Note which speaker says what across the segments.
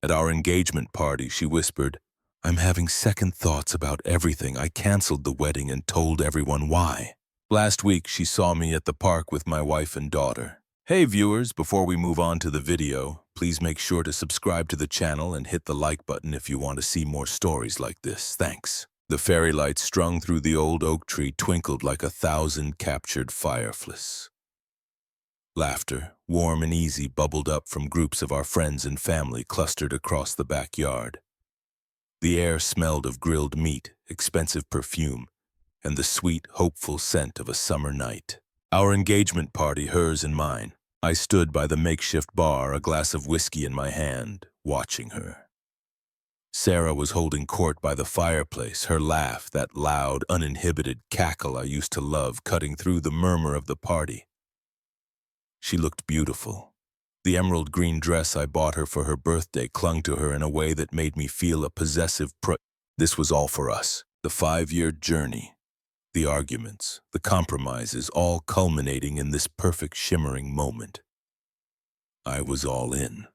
Speaker 1: At our engagement party, she whispered, "I'm having second thoughts about everything. I canceled the wedding and told everyone why." Last week, she saw me at the park with my wife and daughter. Hey viewers, before we move on to the video, please make sure to subscribe to the channel and hit the like button if you want to see more stories like this. Thanks. The fairy lights strung through the old oak tree twinkled like 1,000 captured fireflies. Laughter, warm and easy, bubbled up from groups of our friends and family clustered across the backyard. The air smelled of grilled meat, expensive perfume, and the sweet, hopeful scent of a summer night. Our engagement party, hers and mine. I stood by the makeshift bar, a glass of whiskey in my hand, watching her. Sarah was holding court by the fireplace, her laugh, that loud, uninhibited cackle I used to love, cutting through the murmur of the party. She looked beautiful. The emerald green dress I bought her for her birthday clung to her in a way that made me feel a possessive This was all for us. The 5-year journey. The arguments, the compromises, all culminating in this perfect shimmering moment. I was all in.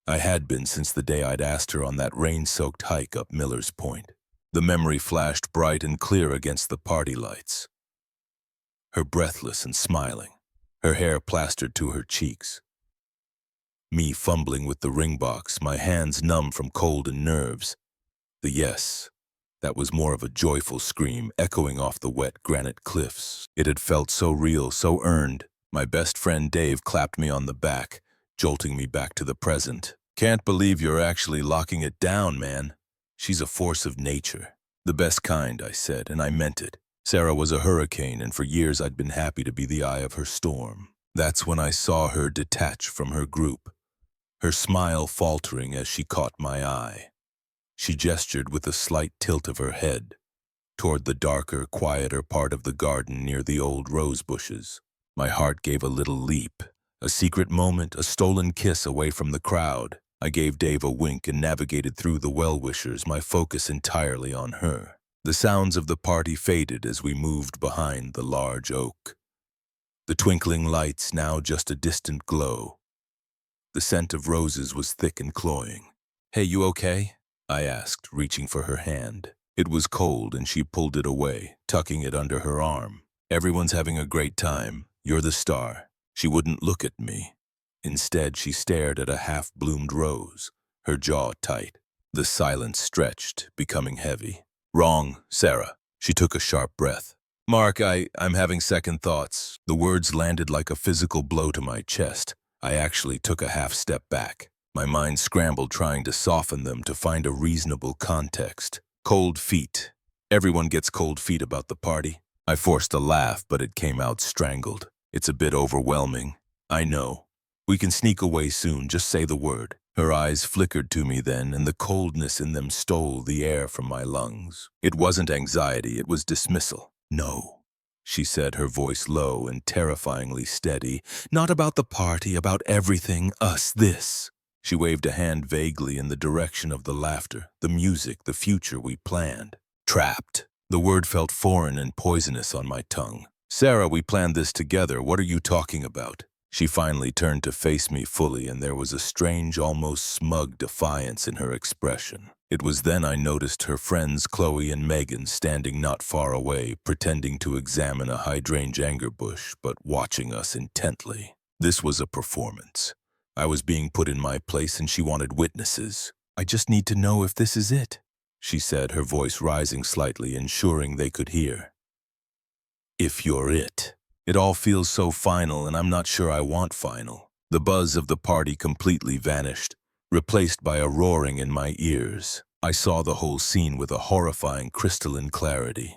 Speaker 1: I had been since the day I'd asked her on that rain-soaked hike up Miller's Point. The memory flashed bright and clear against the party lights. Her breathless and smiling, her hair plastered to her cheeks. Me fumbling with the ring box, my hands numb from cold and nerves. The yes, that was more of a joyful scream echoing off the wet granite cliffs. It had felt so real, so earned. My best friend Dave clapped me on the back, jolting me back to the present. "Can't believe you're actually locking it down, man. She's a force of nature." "The best kind," I said, and I meant it. Sarah was a hurricane, and for years I'd been happy to be the eye of her storm. That's when I saw her detach from her group, her smile faltering as she caught my eye. She gestured with a slight tilt of her head toward the darker, quieter part of the garden near the old rose bushes. My heart gave a little leap. A secret moment, a stolen kiss away from the crowd. I gave Dave a wink and navigated through the well-wishers, my focus entirely on her. The sounds of the party faded as we moved behind the large oak. The twinkling lights now just a distant glow. The scent of roses was thick and cloying. "Hey, you okay?" I asked, reaching for her hand. It was cold and she pulled it away, tucking it under her arm. "Everyone's having a great time. You're the star." She wouldn't look at me. Instead, she stared at a half-bloomed rose, her jaw tight. The silence stretched, becoming heavy. "Wrong, Sarah." She took a sharp breath. "Mark, I'm having second thoughts." The words landed like a physical blow to my chest. I actually took a half step back. My mind scrambled trying to soften them to find a reasonable context. "Cold feet. Everyone gets cold feet about the party." I forced a laugh, but it came out strangled. "It's a bit overwhelming." "I know. We can sneak away soon, just say the word." Her eyes flickered to me then, and the coldness in them stole the air from my lungs. It wasn't anxiety, it was dismissal. "No," she said, her voice low and terrifyingly steady. "Not about the party, about everything, us, this." She waved a hand vaguely in the direction of the laughter, the music, the future we planned. Trapped. The word felt foreign and poisonous on my tongue. "Sarah, we planned this together. What are you talking about?" She finally turned to face me fully, and there was a strange, almost smug defiance in her expression. It was then I noticed her friends Chloe and Megan standing not far away, pretending to examine a hydrangea bush, but watching us intently. This was a performance. I was being put in my place and she wanted witnesses. "I just need to know if this is it," she said, her voice rising slightly, ensuring they could hear. "If you're it." It all feels so final, and I'm not sure I want final. The buzz of the party completely vanished, replaced by a roaring in my ears. I saw the whole scene with a horrifying crystalline clarity.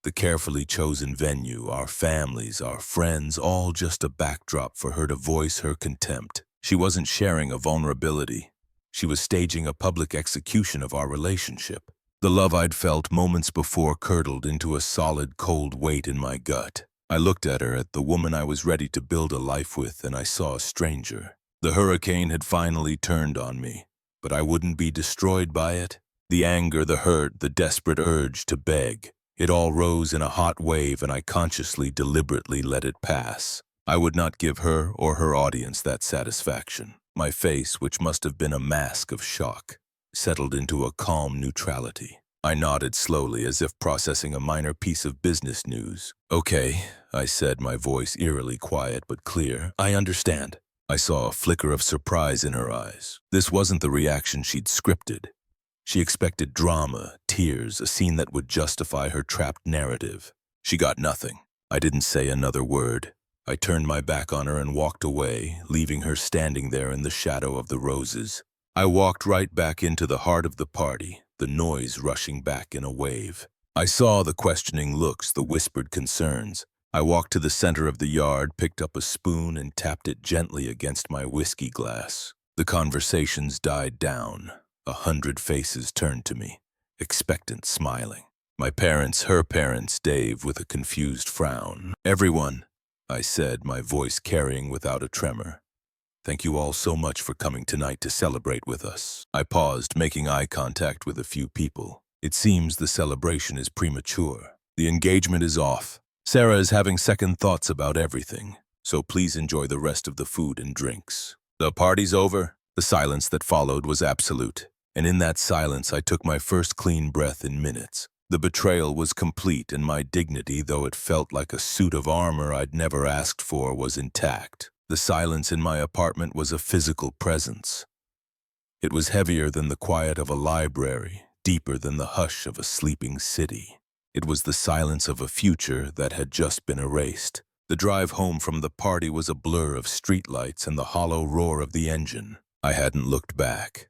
Speaker 1: The carefully chosen venue, our families, our friends, all just a backdrop for her to voice her contempt. She wasn't sharing a vulnerability. She was staging a public execution of our relationship. The love I'd felt moments before curdled into a solid, cold weight in my gut. I looked at her, at the woman I was ready to build a life with, and I saw a stranger. The hurricane had finally turned on me, but I wouldn't be destroyed by it. The anger, the hurt, the desperate urge to beg. It all rose in a hot wave, and I consciously, deliberately let it pass. I would not give her or her audience that satisfaction. My face, which must have been a mask of shock, settled into a calm neutrality. I nodded slowly as if processing a minor piece of business news. "Okay," I said, my voice eerily quiet but clear. "I understand." I saw a flicker of surprise in her eyes. This wasn't the reaction she'd scripted. She expected drama, tears, a scene that would justify her trapped narrative. She got nothing. I didn't say another word. I turned my back on her and walked away, leaving her standing there in the shadow of the roses. I walked right back into the heart of the party, the noise rushing back in a wave. I saw the questioning looks, the whispered concerns. I walked to the center of the yard, picked up a spoon, and tapped it gently against my whiskey glass. The conversations died down. 100 faces turned to me, expectant, smiling. My parents, her parents, Dave with a confused frown. "Everyone," I said, my voice carrying without a tremor. "Thank you all so much for coming tonight to celebrate with us." I paused, making eye contact with a few people. "It seems the celebration is premature. The engagement is off. Sarah is having second thoughts about everything, so please enjoy the rest of the food and drinks." The party's over. The silence that followed was absolute, and in that silence I took my first clean breath in minutes. The betrayal was complete, and my dignity, though it felt like a suit of armor I'd never asked for, was intact. The silence in my apartment was a physical presence. It was heavier than the quiet of a library, deeper than the hush of a sleeping city. It was the silence of a future that had just been erased. The drive home from the party was a blur of streetlights and the hollow roar of the engine. I hadn't looked back.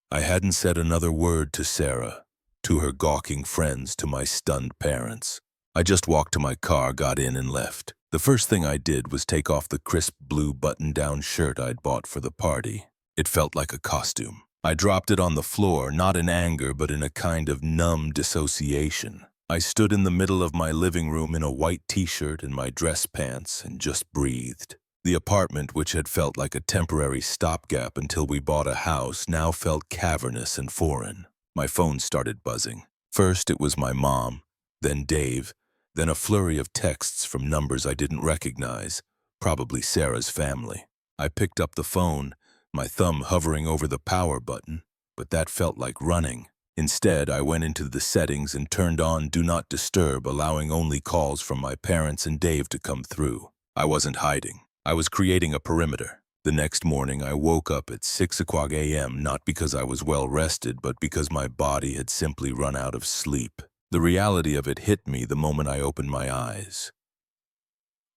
Speaker 1: I hadn't said another word to Sarah, to her gawking friends, to my stunned parents. I just walked to my car, got in, and left. The first thing I did was take off the crisp blue button-down shirt I'd bought for the party. It felt like a costume. I dropped it on the floor, not in anger, but in a kind of numb dissociation. I stood in the middle of my living room in a white t-shirt and my dress pants and just breathed. The apartment, which had felt like a temporary stopgap until we bought a house, now felt cavernous and foreign. My phone started buzzing. First it was my mom, then Dave, then a flurry of texts from numbers I didn't recognize, probably Sarah's family. I picked up the phone, my thumb hovering over the power button, but that felt like running. Instead, I went into the settings and turned on Do Not Disturb, allowing only calls from my parents and Dave to come through. I wasn't hiding. I was creating a perimeter. The next morning, I woke up at 6 o'clock a.m., not because I was well rested, but because my body had simply run out of sleep. The reality of it hit me the moment I opened my eyes.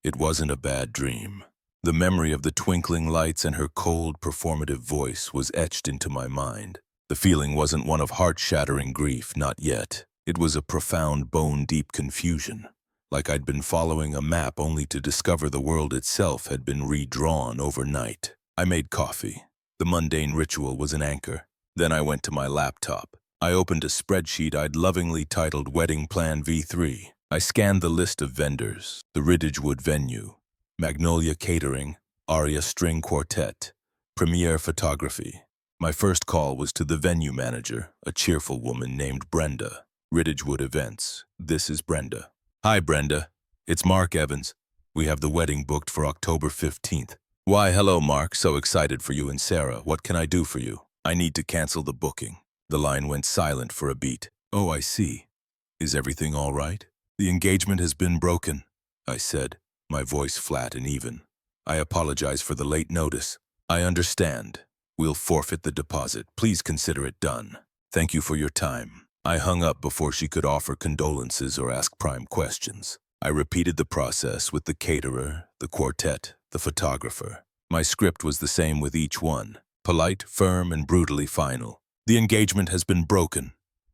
Speaker 1: It wasn't a bad dream. The memory of the twinkling lights and her cold, performative voice was etched into my mind. The feeling wasn't one of heart-shattering grief, not yet. It was a profound, bone-deep confusion, like I'd been following a map only to discover the world itself had been redrawn overnight. I made coffee. The mundane ritual was an anchor. Then I went to my laptop. I opened a spreadsheet I'd lovingly titled Wedding Plan V3. I scanned the list of vendors: the Ridgewood Venue, Magnolia Catering, Aria String Quartet, Premiere Photography. My first call was to the venue manager, a cheerful woman named Brenda. Ridgewood Events. This is Brenda. "Hi, Brenda. It's Mark Evans. We have the wedding booked for October 15th. "Why, hello, Mark. So excited for you and Sarah. What can I do for you?" "I need to cancel the booking." The line went silent for a beat. "Oh, I see. Is everything all right?" "The engagement has been broken," I said, my voice flat and even. "I apologize for the late notice." "I understand. We'll forfeit the deposit. Please consider it done. Thank you for your time." I hung up before she could offer condolences or ask prime questions. I repeated the process with the caterer, the quartet, the photographer. My script was the same with each one. Polite, firm, and brutally final. "The engagement has been broken.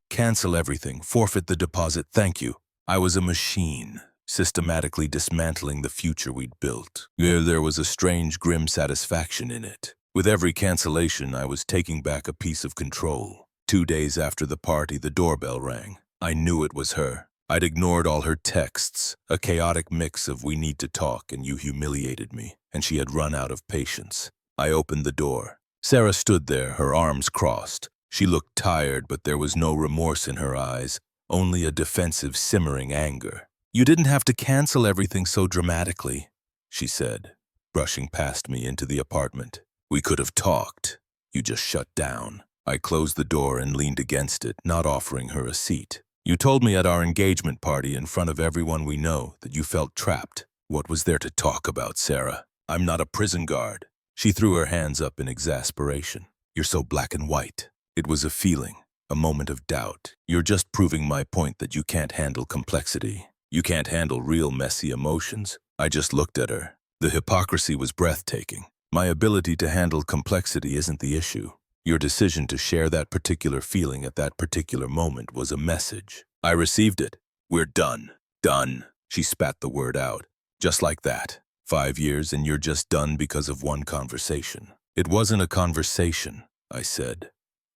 Speaker 1: Cancel everything. Forfeit the deposit. Thank you." I was a machine, systematically dismantling the future we'd built. There was a strange, grim satisfaction in it. With every cancellation, I was taking back a piece of control. 2 days after the party, the doorbell rang. I knew it was her. I'd ignored all her texts, a chaotic mix of "we need to talk" and "you humiliated me," and she had run out of patience. I opened the door. Sarah stood there, her arms crossed. She looked tired, but there was no remorse in her eyes, only a defensive, simmering anger. "You didn't have to cancel everything so dramatically," she said, brushing past me into the apartment. We could have talked. You just shut down. I closed the door and leaned against it, not offering her a seat. You told me at our engagement party in front of everyone we know that you felt trapped. What was there to talk about, Sarah? I'm not a prison guard. She threw her hands up in exasperation. You're so black and white. It was a feeling, a moment of doubt. You're just proving my point that you can't handle complexity. You can't handle real messy emotions. I just looked at her. The hypocrisy was breathtaking. My ability to handle complexity isn't the issue. Your decision to share that particular feeling at that particular moment was a message. I received it. We're done. Done. She spat the word out. Just like that. 5 years and you're just done because of one conversation. It wasn't a conversation, I said,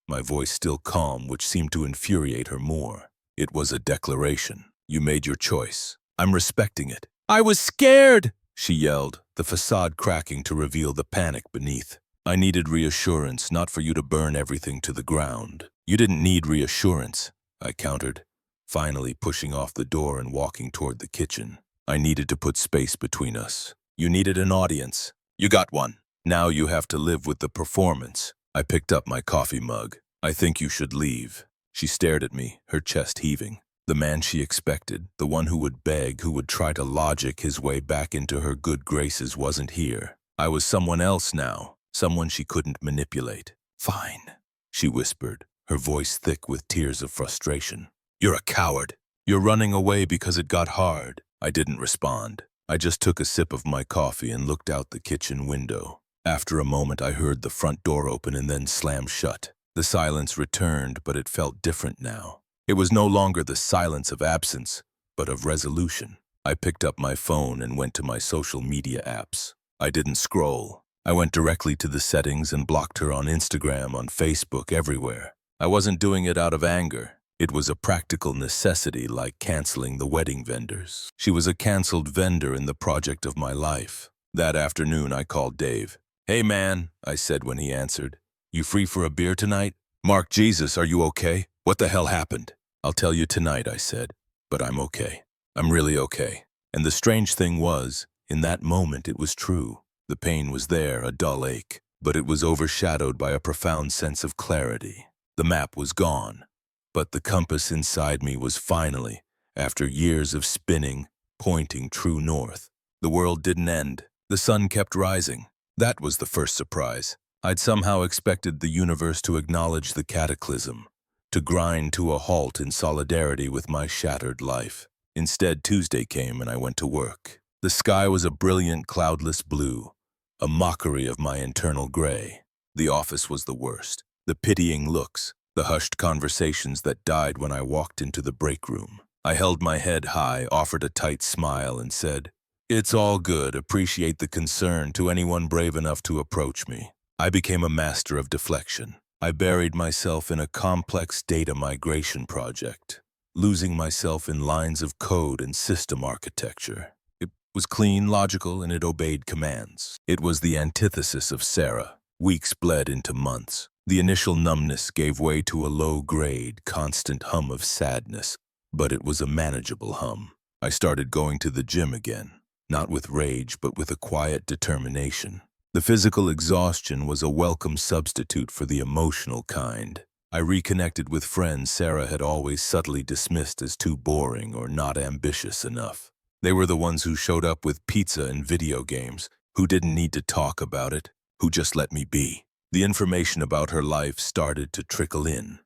Speaker 1: my voice still calm, which seemed to infuriate her more. It was a declaration. You made your choice. I'm respecting it. I was scared, she yelled, the facade cracking to reveal the panic beneath. I needed reassurance, not for you to burn everything to the ground. You didn't need reassurance, I countered, finally pushing off the door and walking toward the kitchen. I needed to put space between us. You needed an audience. You got one. Now you have to live with the performance. I picked up my coffee mug. I think you should leave. She stared at me, her chest heaving. The man she expected, the one who would beg, who would try to logic his way back into her good graces, wasn't here. I was someone else now, someone she couldn't manipulate. Fine, she whispered, her voice thick with tears of frustration. You're a coward. You're running away because it got hard. I didn't respond. I just took a sip of my coffee and looked out the kitchen window. After a moment, I heard the front door open and then slam shut. The silence returned, but it felt different now. It was no longer the silence of absence, but of resolution. I picked up my phone and went to my social media apps. I didn't scroll. I went directly to the settings and blocked her on Instagram, on Facebook, everywhere. I wasn't doing it out of anger. It was a practical necessity, like canceling the wedding vendors. She was a canceled vendor in the project of my life. That afternoon, I called Dave. Hey man, I said when he answered. You free for a beer tonight? Mark Jesus, are you okay? What the hell happened? I'll tell you tonight, I said. But I'm okay. I'm really okay. And the strange thing was, in that moment it was true. The pain was there, a dull ache, but it was overshadowed by a profound sense of clarity. The map was gone, but the compass inside me was finally, after years of spinning, pointing true north. The world didn't end. The sun kept rising. That was the first surprise. I'd somehow expected the universe to acknowledge the cataclysm, to grind to a halt in solidarity with my shattered life. Instead, Tuesday came and I went to work. The sky was a brilliant cloudless blue, a mockery of my internal gray. The office was the worst. The pitying looks, the hushed conversations that died when I walked into the break room. I held my head high, offered a tight smile, and said, "It's all good. Appreciate the concern," to anyone brave enough to approach me. I became a master of deflection. I buried myself in a complex data migration project, losing myself in lines of code and system architecture. It was clean, logical, and it obeyed commands. It was the antithesis of Sarah. Weeks bled into months. The initial numbness gave way to a low-grade, constant hum of sadness, but it was a manageable hum. I started going to the gym again, not with rage, but with a quiet determination. The physical exhaustion was a welcome substitute for the emotional kind. I reconnected with friends Sarah had always subtly dismissed as too boring or not ambitious enough. They were the ones who showed up with pizza and video games, who didn't need to talk about it, who just let me be. The information about her life started to trickle in.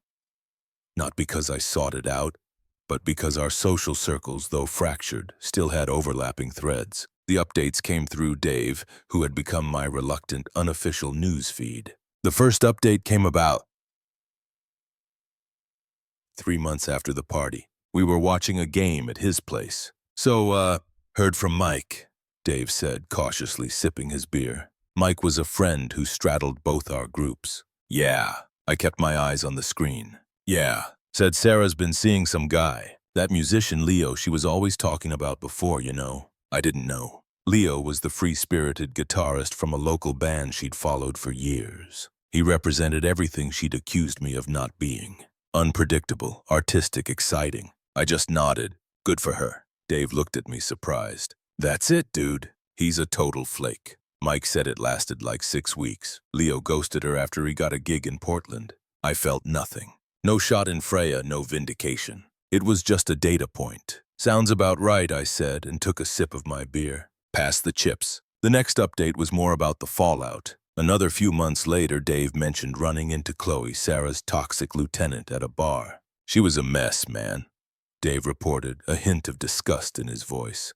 Speaker 1: Not because I sought it out, but because our social circles, though fractured, still had overlapping threads. The updates came through Dave, who had become my reluctant, unofficial news feed. The first update came about 3 months after the party. We were watching a game at his place. Heard from Mike, Dave said, cautiously sipping his beer. Mike was a friend who straddled both our groups. Yeah, I kept my eyes on the screen. Yeah, said Sarah's been seeing some guy. That musician Leo she was always talking about before, you know. I didn't know. Leo was the free-spirited guitarist from a local band she'd followed for years. He represented everything she'd accused me of not being. Unpredictable, artistic, exciting. I just nodded. Good for her. Dave looked at me surprised. That's it, dude. He's a total flake. Mike said it lasted like 6 weeks. Leo ghosted her after he got a gig in Portland. I felt nothing. No shot in Freya, no vindication. It was just a data point. Sounds about right, I said, and took a sip of my beer. Pass the chips. The next update was more about the fallout. Another few months later, Dave mentioned running into Chloe, Sarah's toxic lieutenant, at a bar. She was a mess, man, Dave reported, a hint of disgust in his voice.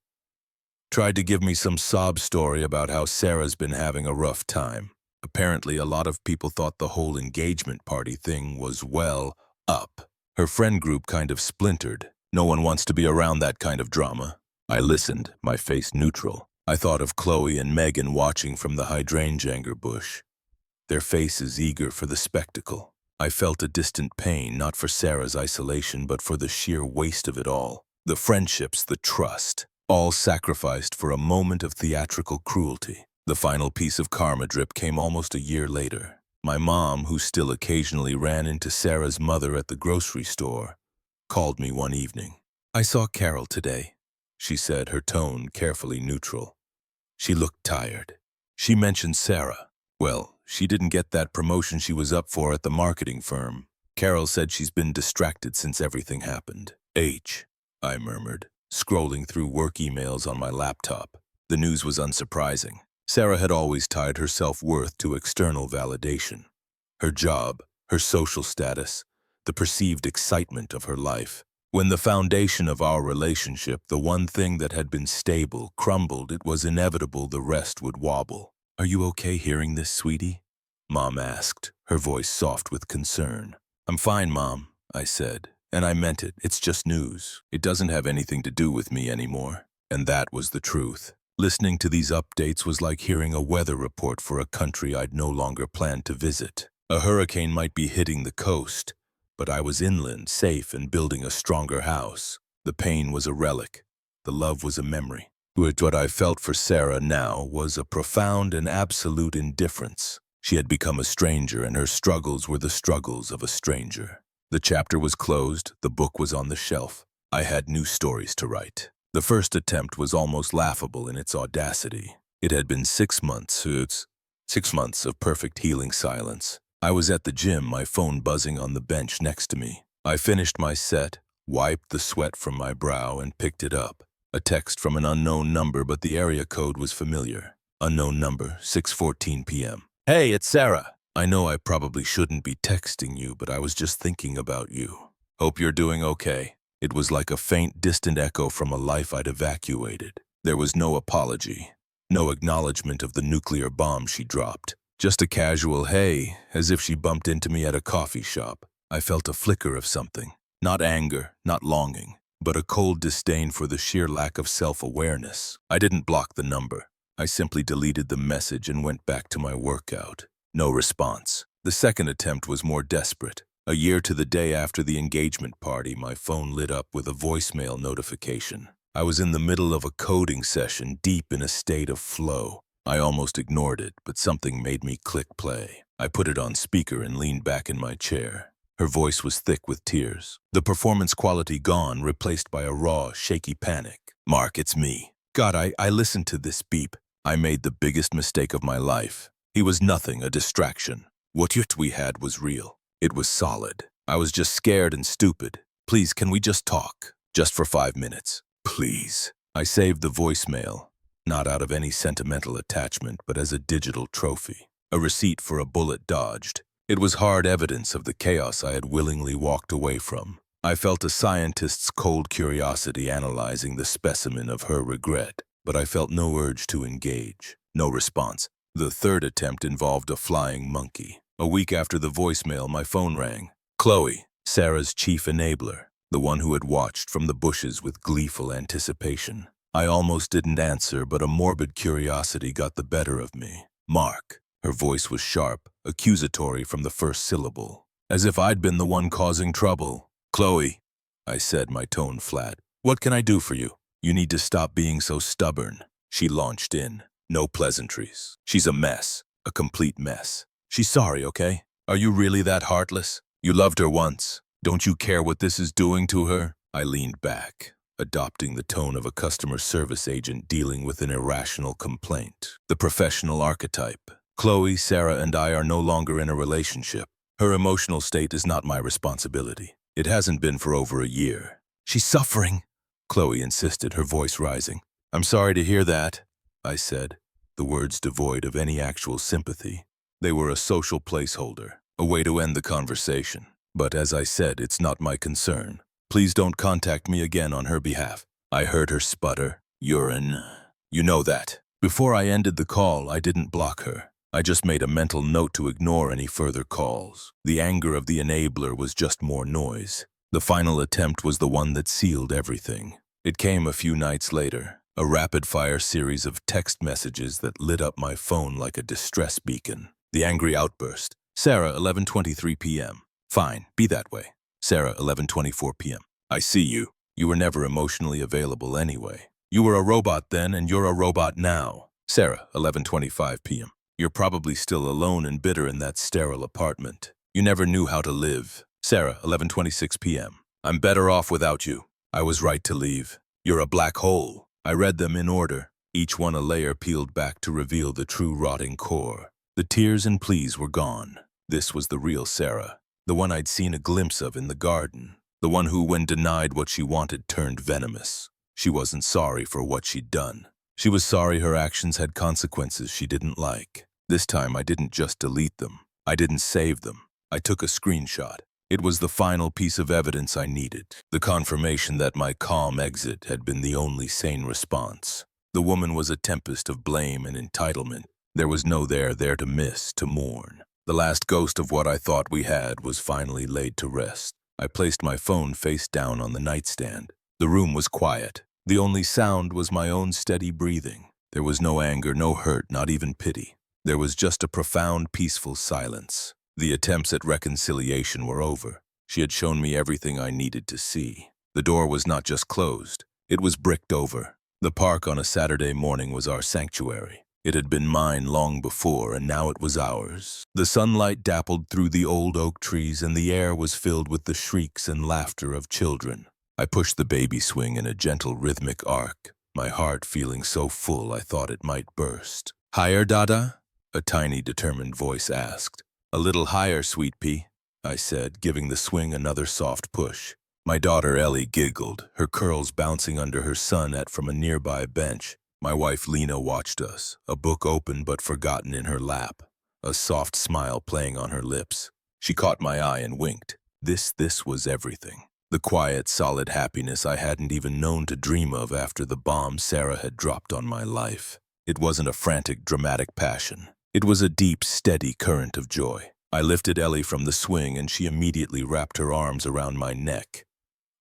Speaker 1: Tried to give me some sob story about how Sarah's been having a rough time. Apparently, a lot of people thought the whole engagement party thing was, well, up. Her friend group kind of splintered. No one wants to be around that kind of drama. I listened, my face neutral. I thought of Chloe and Megan watching from the hydrangea bush, their faces eager for the spectacle. I felt a distant pain, not for Sarah's isolation, but for the sheer waste of it all. The friendships, the trust, all sacrificed for a moment of theatrical cruelty. The final piece of karma drip came almost a year later. My mom, who still occasionally ran into Sarah's mother at the grocery store, called me one evening. "I saw Carol today," she said, her tone carefully neutral. She looked tired. She mentioned Sarah. Well, she didn't get that promotion she was up for at the marketing firm. Carol said she's been distracted since everything happened. I murmured, scrolling through work emails on my laptop. The news was unsurprising. Sarah had always tied her self-worth to external validation. Her job, her social status, the perceived excitement of her life. When the foundation of our relationship, the one thing that had been stable, crumbled, it was inevitable the rest would wobble. "Are you okay hearing this, sweetie?" Mom asked, her voice soft with concern. "I'm fine, Mom," I said, and I meant it. It's just news. It doesn't have anything to do with me anymore. And that was the truth. Listening to these updates was like hearing a weather report for a country I'd no longer planned to visit. A hurricane might be hitting the coast, but I was inland, safe and building a stronger house. The pain was a relic. The love was a memory. What I felt for Sarah now was a profound and absolute indifference. She had become a stranger, and her struggles were the struggles of a stranger. The chapter was closed, the book was on the shelf. I had new stories to write. The first attempt was almost laughable in its audacity. It had been 6 months. 6 months of perfect healing silence. I was at the gym, my phone buzzing on the bench next to me. I finished my set, wiped the sweat from my brow, and picked it up. A text from an unknown number, but the area code was familiar. Unknown number, 6:14 p.m. "Hey, it's Sarah. I know I probably shouldn't be texting you, but I was just thinking about you. Hope you're doing okay." It was like a faint, distant echo from a life I'd evacuated. There was no apology, no acknowledgement of the nuclear bomb she dropped. Just a casual hey, as if she bumped into me at a coffee shop. I felt a flicker of something. Not anger, not longing, but a cold disdain for the sheer lack of self-awareness. I didn't block the number. I simply deleted the message and went back to my workout. No response. The second attempt was more desperate. A year to the day after the engagement party, my phone lit up with a voicemail notification. I was in the middle of a coding session, deep in a state of flow. I almost ignored it, but something made me click play. I put it on speaker and leaned back in my chair. Her voice was thick with tears. The performance quality gone, replaced by a raw, shaky panic. "Mark, it's me. God, I listened to this beep. I made the biggest mistake of my life. He was nothing, a distraction. What we had was real. It was solid. I was just scared and stupid. Please, can we just talk? Just for 5 minutes. Please." I saved the voicemail. Not out of any sentimental attachment, but as a digital trophy. A receipt for a bullet dodged. It was hard evidence of the chaos I had willingly walked away from. I felt a scientist's cold curiosity analyzing the specimen of her regret, but I felt no urge to engage. No response. The third attempt involved a flying monkey. A week after the voicemail, my phone rang. Chloe, Sarah's chief enabler, the one who had watched from the bushes with gleeful anticipation. I almost didn't answer, but a morbid curiosity got the better of me. "Mark." Her voice was sharp, accusatory from the first syllable, as if I'd been the one causing trouble. "Chloe," I said, my tone flat. "What can I do for you? You need to stop being so stubborn." She launched in. No pleasantries. "She's a mess. A complete mess. She's sorry, okay? Are you really that heartless? You loved her once. Don't you care what this is doing to her?" I leaned back. adopting the tone of a customer service agent dealing with an irrational complaint. The professional archetype. Chloe, Sarah, and I are no longer in a relationship. Her emotional state is not my responsibility. It hasn't been for over a year. She's suffering, Chloe insisted, her voice rising. I'm sorry to hear that, I said, the words devoid of any actual sympathy. They were a social placeholder, a way to end the conversation. But as I said, it's not my concern. Please don't contact me again on her behalf. I heard her sputter. Urine. You know that. Before I ended the call, I didn't block her. I just made a mental note to ignore any further calls. The anger of the enabler was just more noise. The final attempt was the one that sealed everything. It came a few nights later, a rapid-fire series of text messages that lit up my phone like a distress beacon. The angry outburst. Sarah, 11:23 p.m. Fine, be that way. Sarah, 11:24 p.m. I see you. You were never emotionally available anyway. You were a robot then, and you're a robot now. Sarah, 11:25 p.m. You're probably still alone and bitter in that sterile apartment. You never knew how to live. Sarah, 11:26 p.m. I'm better off without you. I was right to leave. You're a black hole. I read them in order, each one a layer peeled back to reveal the true rotting core. The tears and pleas were gone. This was the real Sarah, the one I'd seen a glimpse of in the garden, the one who, when denied what she wanted, turned venomous. She wasn't sorry for what she'd done. She was sorry her actions had consequences she didn't like. This time I didn't just delete them. I didn't save them. I took a screenshot. It was the final piece of evidence I needed, the confirmation that my calm exit had been the only sane response. The woman was a tempest of blame and entitlement. There was no there to miss, to mourn. The last ghost of what I thought we had was finally laid to rest. I placed my phone face down on the nightstand. The room was quiet. The only sound was my own steady breathing. There was no anger, no hurt, not even pity. There was just a profound, peaceful silence. The attempts at reconciliation were over. She had shown me everything I needed to see. The door was not just closed. It was bricked over. The park on a Saturday morning was our sanctuary. It had been mine long before, and now it was ours. The sunlight dappled through the old oak trees, and the air was filled with the shrieks and laughter of children. I pushed the baby swing in a gentle rhythmic arc, my heart feeling so full I thought it might burst. Higher, Dada? A tiny, determined voice asked. A little higher, sweet pea, I said, giving the swing another soft push. My daughter Ellie giggled, her curls bouncing under her son from a nearby bench. My wife Lena watched us, a book open but forgotten in her lap, a soft smile playing on her lips. She caught my eye and winked. This was everything. The quiet, solid happiness I hadn't even known to dream of after the bomb Sarah had dropped on my life. It wasn't a frantic, dramatic passion. It was a deep, steady current of joy. I lifted Ellie from the swing and she immediately wrapped her arms around my neck,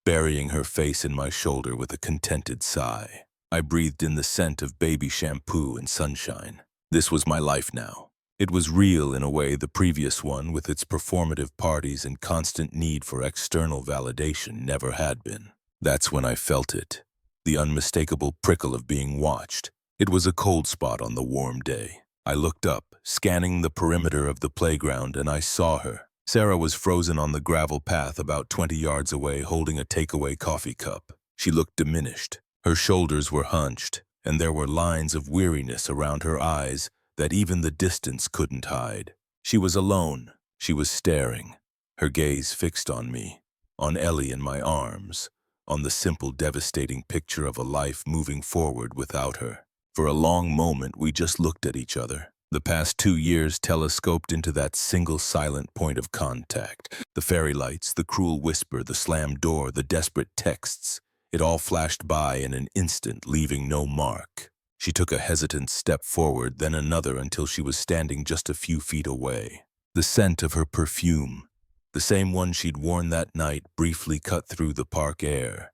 Speaker 1: burying her face in my shoulder with a contented sigh. I breathed in the scent of baby shampoo and sunshine. This was my life now. It was real in a way the previous one, with its performative parties and constant need for external validation, never had been. That's when I felt it, the unmistakable prickle of being watched. It was a cold spot on the warm day. I looked up, scanning the perimeter of the playground, and I saw her. Sarah was frozen on the gravel path about 20 yards away, holding a takeaway coffee cup. She looked diminished. Her shoulders were hunched, and there were lines of weariness around her eyes that even the distance couldn't hide. She was alone. She was staring, her gaze fixed on me, on Ellie in my arms, on the simple, devastating picture of a life moving forward without her. For a long moment, we just looked at each other. The past 2 years telescoped into that single silent point of contact. The fairy lights, the cruel whisper, the slammed door, the desperate texts. It all flashed by in an instant, leaving no mark. She took a hesitant step forward, then another, until she was standing just a few feet away. The scent of her perfume, the same one she'd worn that night, briefly cut through the park air.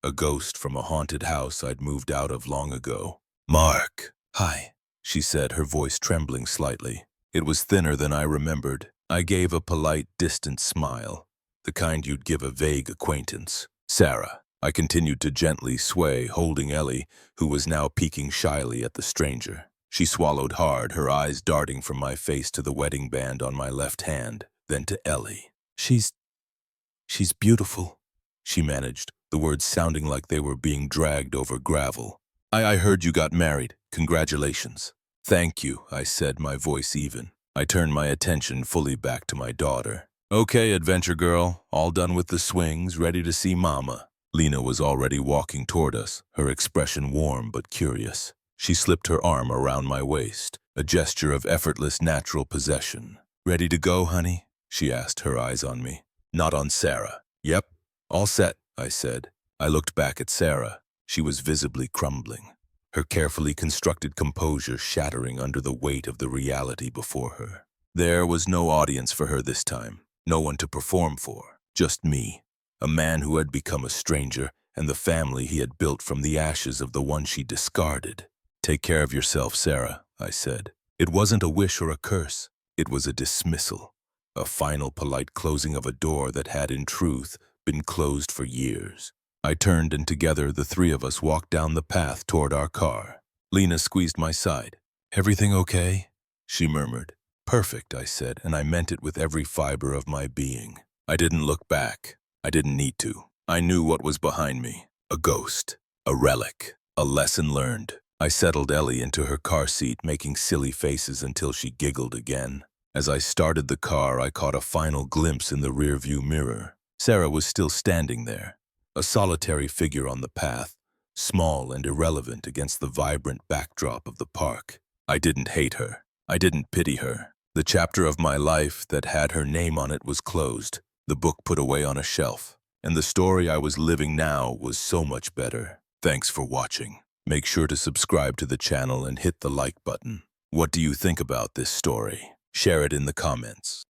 Speaker 1: A ghost from a haunted house I'd moved out of long ago. "Mark." "Hi," she said, her voice trembling slightly. It was thinner than I remembered. I gave a polite, distant smile, the kind you'd give a vague acquaintance. "Sarah." I continued to gently sway, holding Ellie, who was now peeking shyly at the stranger. She swallowed hard, her eyes darting from my face to the wedding band on my left hand, then to Ellie. She's beautiful," she managed, the words sounding like they were being dragged over gravel. I heard you got married. Congratulations. Thank you, I said, my voice even. I turned my attention fully back to my daughter. Okay, adventure girl, all done with the swings, ready to see Mama. Lena was already walking toward us, her expression warm but curious. She slipped her arm around my waist, a gesture of effortless natural possession. Ready to go, honey? She asked, her eyes on me. Not on Sarah. Yep, all set, I said. I looked back at Sarah. She was visibly crumbling, her carefully constructed composure shattering under the weight of the reality before her. There was no audience for her this time, no one to perform for, just me, a man who had become a stranger and the family he had built from the ashes of the one she discarded. Take care of yourself, Sarah, I said. It wasn't a wish or a curse. It was a dismissal, a final polite closing of a door that had, in truth, been closed for years. I turned, and together the three of us walked down the path toward our car. Lena squeezed my side. Everything okay? She murmured. Perfect, I said, and I meant it with every fiber of my being. I didn't look back. I didn't need to. I knew what was behind me. A ghost. A relic. A lesson learned. I settled Ellie into her car seat, making silly faces until she giggled again. As I started the car, I caught a final glimpse in the rearview mirror. Sarah was still standing there, a solitary figure on the path, small and irrelevant against the vibrant backdrop of the park. I didn't hate her. I didn't pity her. The chapter of my life that had her name on it was closed, the book put away on a shelf, and the story I was living now was so much better. Thanks for watching. Make sure to subscribe to the channel and hit the like button. What do you think about this story? Share it in the comments.